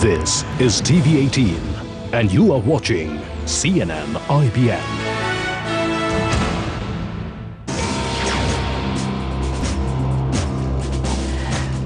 This is TV18 and you are watching CNN IBN.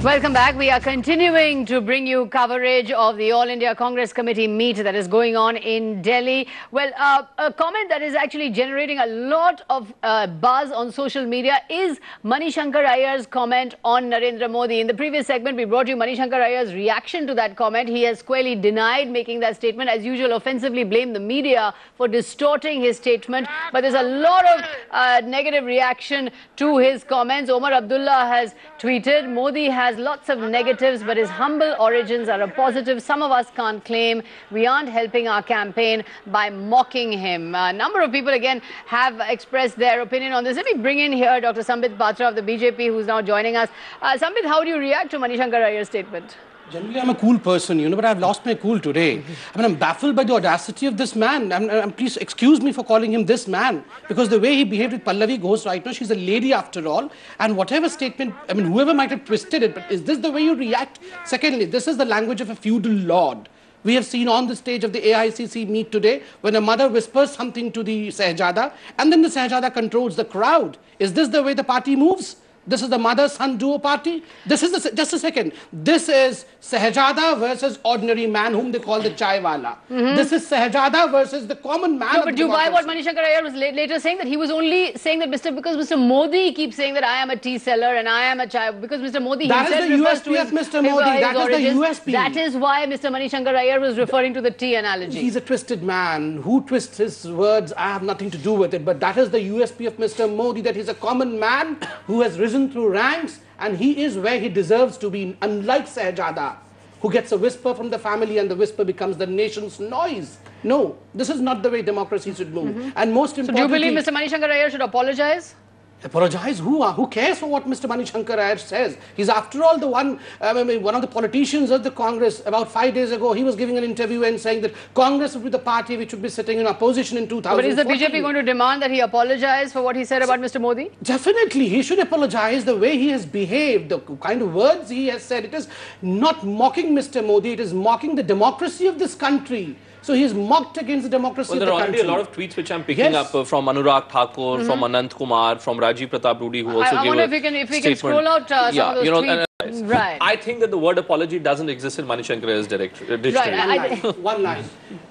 Welcome back. We are continuing to bring you coverage of the All India Congress Committee meet that is going on in Delhi. Well, a comment that is actually generating a lot of buzz on social media is Manishankar Aiyar's comment on Narendra Modi. In the previous segment, we brought you Manishankar Aiyar's reaction to that comment. He has squarely denied making that statement, as usual, offensively blamed the media for distorting his statement. But there's a lot of negative reaction to his comments. Omar Abdullah has tweeted, Modi has lots of negatives, but his humble origins are a positive. Some of us can't claim we aren't helping our campaign by mocking him. A number of people again have expressed their opinion on this. Let me bring in here Dr. Sambit Patra of the BJP, who's now joining us. Sambit, how do you react to Manishankar Aiyar's statement? Generally, I'm a cool person, but I've lost my cool today. I'm baffled by the audacity of this man. Please excuse me for calling him this man, because the way he behaved with Pallavi Ghosh right now, she's a lady after all. And whatever statement, whoever might have twisted it, but is this the way you react? Secondly, this is the language of a feudal lord. We have seen on the stage of the AICC meet today, when a mother whispers something to the Sahjada, and then the Sahjada controls the crowd. Is this the way the party moves? This is the mother-son duo party. This is just a second. This is Sahjada versus ordinary man, whom they call the chai wala. This is Sahjada versus the common man. No, but do you buy what Manishankar Aiyar was later saying, that he was only saying that because Mr. Modi keeps saying that I am a tea seller and I am a chai, because Mr. Modi himself refers to his, Mr. Modi. That is the USP. That is why Mr. Manishankar Aiyar was referring to the tea analogy. He's a twisted man. Who twists his words? I have nothing to do with it. But that is the USP of Mr. Modi, that he's a common man who has risen through ranks, and he is where he deserves to be, unlike Sahjada, who gets a whisper from the family and the whisper becomes the nation's noise. No, this is not the way democracy should move. And most importantly... So do you believe Mr. Manishankar Aiyar should apologize? Apologize? Who cares for what Mr. Manishankar Aiyar says? He's after all the one of the politicians of the Congress. About 5 days ago, he was giving an interview and saying that Congress would be the party which would be sitting in opposition in 2014. But is the BJP going to demand that he apologize for what he said about Mr. Modi? Definitely. He should apologize. The way he has behaved, the kind of words he has said, it is not mocking Mr. Modi, it is mocking the democracy of this country. So he is mocked against the democracy of the country. There are already a lot of tweets which I'm picking up from Anurag Thakur, from Anant Kumar, from Rajiv Pratap Rudy, who also gave a I wonder if we can scroll out some of those tweets. Right. I think that the word apology doesn't exist in Manishankar Aiyar's dictionary. Right. One line.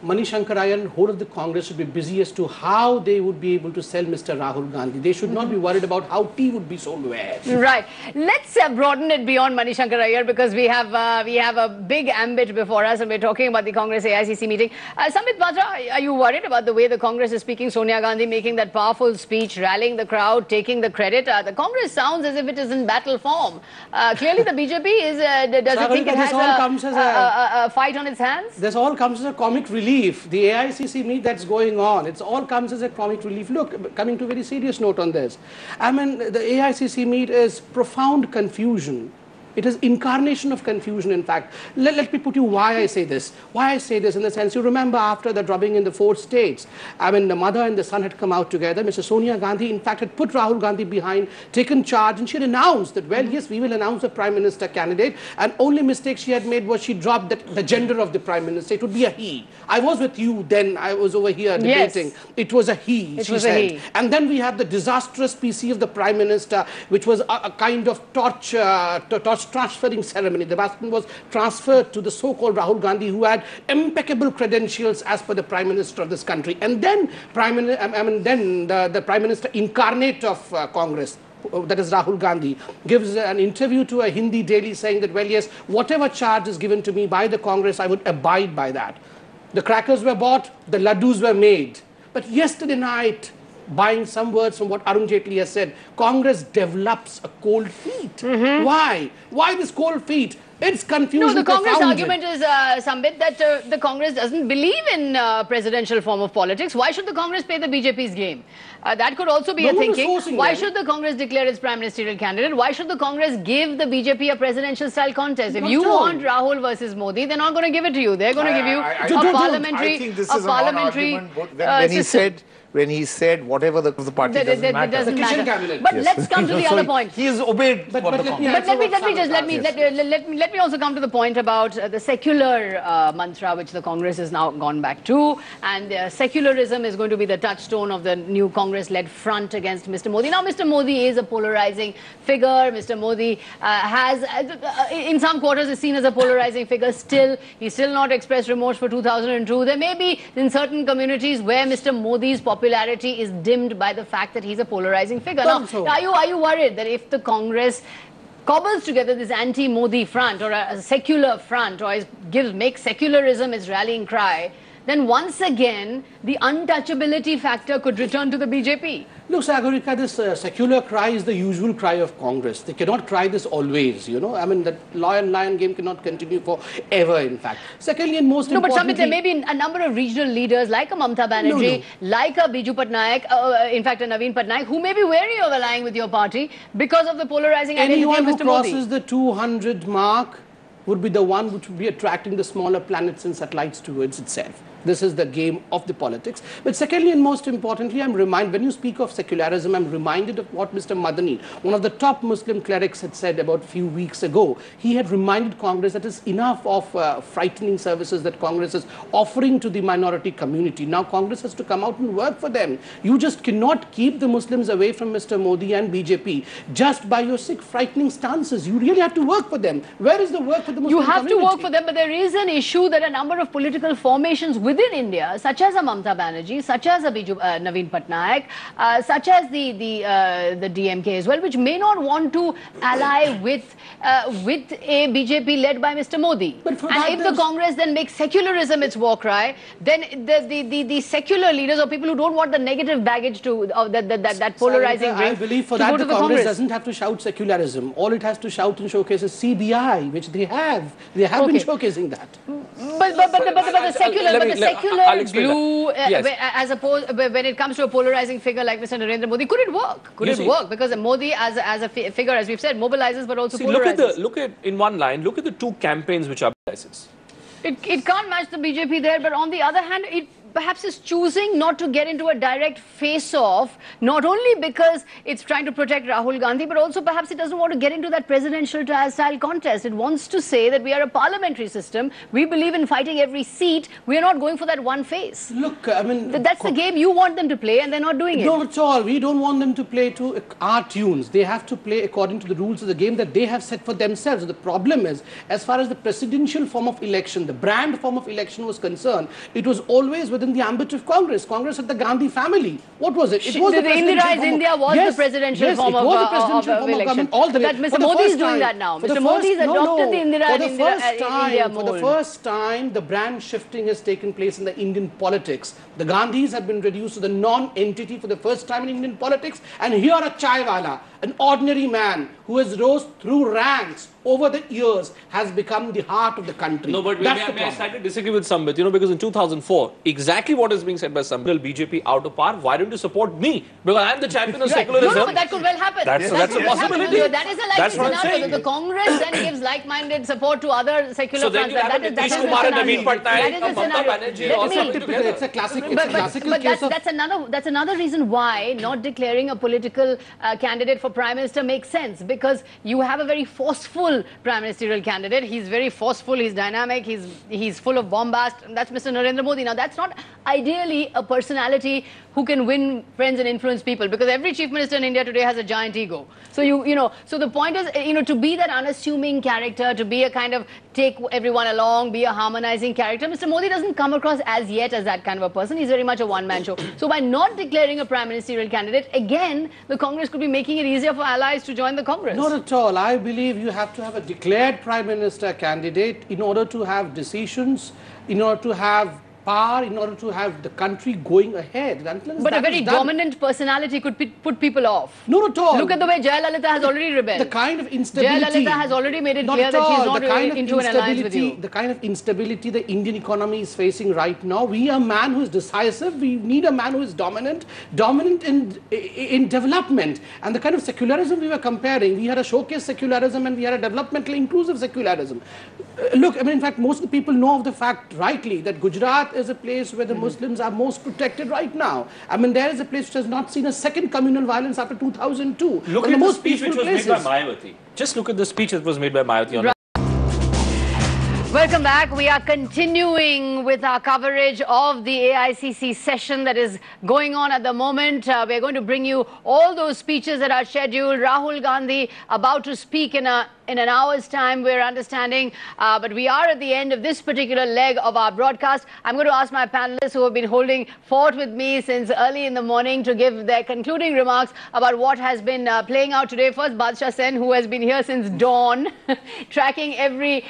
Manishankar Aiyar and whole of the Congress should be busy as to how they would be able to sell Mr. Rahul Gandhi. They should not be worried about how tea would be sold where. Right. Let's broaden it beyond Manishankar Aiyar, because we have a big ambit before us, and we're talking about the Congress AICC meeting. Sambit Patra, are you worried about the way the Congress is speaking? Sonia Gandhi making that powerful speech, rallying the crowd, taking the credit. The Congress sounds as if it is in battle form. Clearly the BJP is, does it think it has a fight on its hands? This all comes as a comic relief. The AICC meet that's going on, it all comes as a comic relief. Look, coming to a very serious note on this. The AICC meet is profound confusion. It is incarnation of confusion, in fact. Let me put you why I say this. Why I say this in the sense, you remember after the drubbing in the 4 states, the mother and the son had come out together. Mrs. Sonia Gandhi, in fact, had put Rahul Gandhi behind, taken charge, and she had announced that, well, yes, we will announce a Prime Minister candidate. And only mistake she had made was she dropped the gender of the Prime Minister. It would be a he. I was with you then. I was over here debating. Yes. It was a he, she said. And then we had the disastrous PC of the Prime Minister, which was a kind of torch transferring ceremony. The baton was transferred to the so-called Rahul Gandhi, who had impeccable credentials as per the Prime Minister of this country. And then the Prime Minister incarnate of Congress, that is Rahul Gandhi, gives an interview to a Hindi daily saying that, well, yes, whatever charge is given to me by the Congress, I would abide by that. The crackers were bought, the laddus were made. But yesterday night, buying some words from what Arun Jaitley has said, Congress develops a cold feet. Why? Why this cold feet? It's confusion. No, the Congress argument is, Sambit, that the Congress doesn't believe in presidential form of politics. Why should the Congress play the BJP's game? That could also be a thinking. Why should the Congress declare its prime ministerial candidate? Why should the Congress give the BJP a presidential style contest? If you want Rahul versus Modi, they're not going to give it to you. They're going to give you a parliamentary system. When he said whatever the party doesn't matter. Doesn't matter. But let's come to the other point. He is obeyed. But let me also come to the point about the secular mantra, which the Congress has now gone back to. And secularism is going to be the touchstone of the new Congress-led front against Mr. Modi. Now, Mr. Modi is a polarizing figure. Mr. Modi has, in some quarters, is seen as a polarizing figure still. He's still not expressed remorse for 2002. There may be in certain communities where Mr. Modi's popularity is dimmed by the fact that he's a polarizing figure. Now, are you worried that if the Congress cobbles together this anti-Modi front or a secular front or makes secularism its rallying cry, then once again the untouchability factor could return to the BJP? Look, Sagarika, this secular cry is the usual cry of Congress. They cannot cry this always, you know. I mean, that lion game cannot continue forever, in fact. Secondly, and most importantly... No, but Samit, there may be a number of regional leaders like a Mamata Banerjee, like a Biju Patnaik, in fact, a Naveen Patnaik, who may be wary of allying with your party because of the polarizing identity of Mr. Modi. Anyone who crosses the 200 mark would be the one which would be attracting the smaller planets and satellites towards itself. This is the game of the politics. But secondly and most importantly, when you speak of secularism, I'm reminded of what Mr. Madani, one of the top Muslim clerics, had said about a few weeks ago. He had reminded Congress that it's enough of frightening services that Congress is offering to the minority community. Now Congress has to come out and work for them. You just cannot keep the Muslims away from Mr. Modi and BJP just by your sick, frightening stances. You really have to work for them. Where is the work for the Muslim community? You have to work for them, but there is an issue that a number of political formations within India, such as a Mamata Banerjee, such as a Naveen Patnaik, such as the DMK as well, which may not want to ally with a BJP led by Mr. Modi. And if the Congress then makes secularism its war cry, then the secular leaders or people who don't want the negative baggage that polarizing brings, I believe for that the Congress doesn't have to shout secularism. All it has to shout and showcase is CBI, which they have. They have been showcasing that. But the secular glue, as opposed when it comes to a polarizing figure like Mr. Narendra Modi, could it work? Could it work? Because Modi, as a figure, as we've said, mobilizes but also polarizes. Look at in one line. Look at the two campaigns which are places. It can't match the BJP there, but on the other hand, it perhaps is choosing not to get into a direct face-off, not only because it's trying to protect Rahul Gandhi, but also perhaps it doesn't want to get into that presidential style contest. It wants to say that we are a parliamentary system. We believe in fighting every seat. We are not going for that one face. Look, I mean... That's the game you want them to play, and they're not doing it. Not at all. We don't want them to play to our tunes. They have to play according to the rules of the game that they have set for themselves. The problem is, as far as the presidential form of election, the brand form of election was concerned, it was always within the ambit of Congress. Congress had the Gandhi family. What was it? It was the Indira's India was the presidential form of election. That Mr. Modi is doing that now. Mr. Modi has adopted the India mold. For the first time, the brand shifting has taken place in the Indian politics. The Gandhis have been reduced to the non-entity for the first time in Indian politics. And here a chaiwala, an ordinary man who has rose through ranks over the years, has become the heart of the country. No, but may I slightly disagree with Sambit, because in 2004, exactly what is being said by Sambit, BJP out of power, why don't you support me? Because I am the champion of secularism. No, but that could well happen. That's a possibility. That is a likely scenario. The Congress then gives like-minded support to other secular fronts. That is the scenario. It's a classical case of... That's another reason why not declaring a political candidate for Prime Minister makes sense, because you have a very forceful Prime Ministerial candidate. He's very forceful, he's dynamic, he's full of bombast. That's Mr. Narendra Modi. Now, that's not ideally a personality who can win friends and influence people, because every chief minister in India today has a giant ego. So so the point is, to be that unassuming character, to be a kind of take everyone along, be a harmonizing character. Mr. Modi doesn't come across as yet as that kind of a person. He's very much a one-man show. So by not declaring a Prime Ministerial candidate, again, the Congress could be making it easier for allies to join the Congress. Not at all. I believe you have to have a declared Prime Minister candidate in order to have decisions, in order to have power, in order to have the country going ahead. But a very dominant personality could put people off. Not at all. Look at the way Jayalalitha has already rebelled. The kind of instability. Jayalalitha has already made it clear that she's not into an alliance with you. The kind of instability the Indian economy is facing right now. We need a man who is decisive. We need a man who is dominant in development. And the kind of secularism we were comparing, we had a showcase secularism and we had a developmentally inclusive secularism. Look, in fact, most of the people know of the fact rightly that Gujarat is a place where the Muslims are most protected right now. There is a place which has not seen a second communal violence after 2002. Look at the speech which was made by Mayawati. Just look at the speech that was made by Mayawati on Welcome back. We are continuing with our coverage of the AICC session that is going on at the moment. We're going to bring you all those speeches that are scheduled. Rahul Gandhi about to speak in an hour's time, we're understanding. But we are at the end of this particular leg of our broadcast. I'm going to ask my panelists who have been holding fort with me since early in the morning to give their concluding remarks about what has been playing out today. First, Badshah Sen, who has been here since dawn, tracking every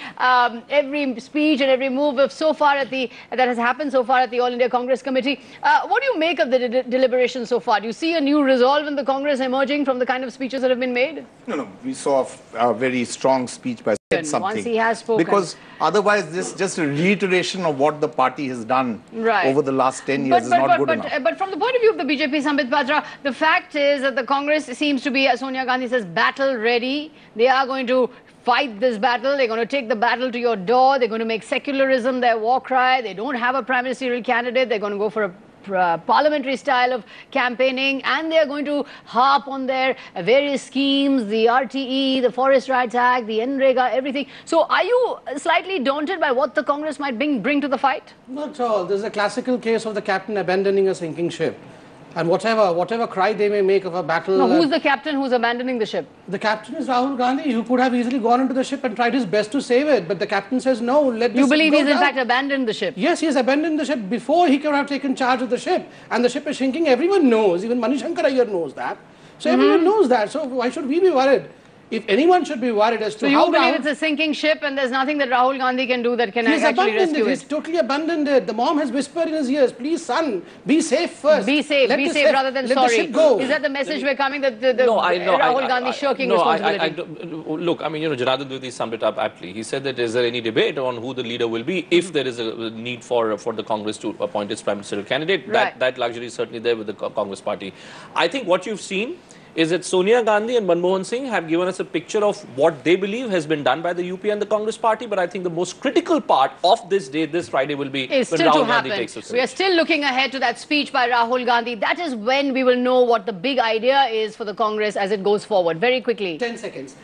speech and every move of that has happened so far at the All India Congress Committee. What do you make of the deliberations so far? Do you see a new resolve in the Congress emerging from the kind of speeches that have been made? No. We saw a very strong speech by something. Once he has spoken. Because otherwise this is just a reiteration of what the party has done over the last 10 years is not good enough. But from the point of view of the BJP, Sambit Patra, the fact is that the Congress seems to be, as Sonia Gandhi says, battle ready. They are going to fight this battle. They're going to take the battle to your door. They're going to make secularism their war cry. They don't have a prime ministerial candidate. They're going to go for a parliamentary style of campaigning, and they're going to harp on their various schemes, the RTE, the Forest Rights Act, the NREGA, everything. So are you slightly daunted by what the Congress might bring to the fight? Not at all. This is a classical case of the captain abandoning a sinking ship. And whatever cry they may make of a battle... No, who's the captain who's abandoning the ship? The captain is Rahul Gandhi, who could have easily gone into the ship and tried his best to save it. But the captain says, no, let this You believe go he's down. in fact abandoned the ship? Yes, he has abandoned the ship before he could have taken charge of the ship. And the ship is sinking. Everyone knows. Even Mani Shankar Iyer knows that. So everyone knows that. So why should we be worried? If anyone should be worried as to how... So you believe it's a sinking ship and there's nothing that Rahul Gandhi can do that can actually rescue it? He's totally abandoned it. The mom has whispered in his ears, please son, be safe first. Be safe rather than let sorry. The ship go. Is that the message we're coming, that Rahul Gandhi shirking responsibility? Look, Janardhan Dwivedi summed it up aptly. He said that is there any debate on who the leader will be if there is a need for the Congress to appoint its prime ministerial candidate. That luxury is certainly there with the Congress party. I think what you've seen is that Sonia Gandhi and Manmohan Singh have given us a picture of what they believe has been done by the UP and the Congress party. But I think the most critical part of this day, this Friday, will be when Rahul Gandhi takes the stage. We are still looking ahead to that speech by Rahul Gandhi. That is when we will know what the big idea is for the Congress as it goes forward. Very quickly. 10 seconds.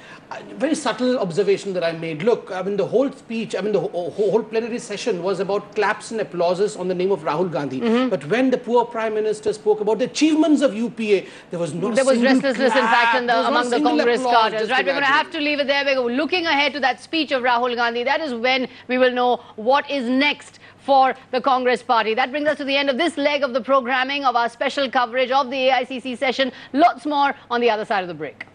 Very subtle observation that I made. Look, the whole speech, the whole plenary session was about claps and applauses on the name of Rahul Gandhi. But when the poor Prime Minister spoke about the achievements of UPA, there was no restlessness, in fact, among the Congress cadres. Right, we're going to have to leave it there. We're looking ahead to that speech of Rahul Gandhi. That is when we will know what is next for the Congress party. That brings us to the end of this leg of the programming of our special coverage of the AICC session. Lots more on the other side of the break.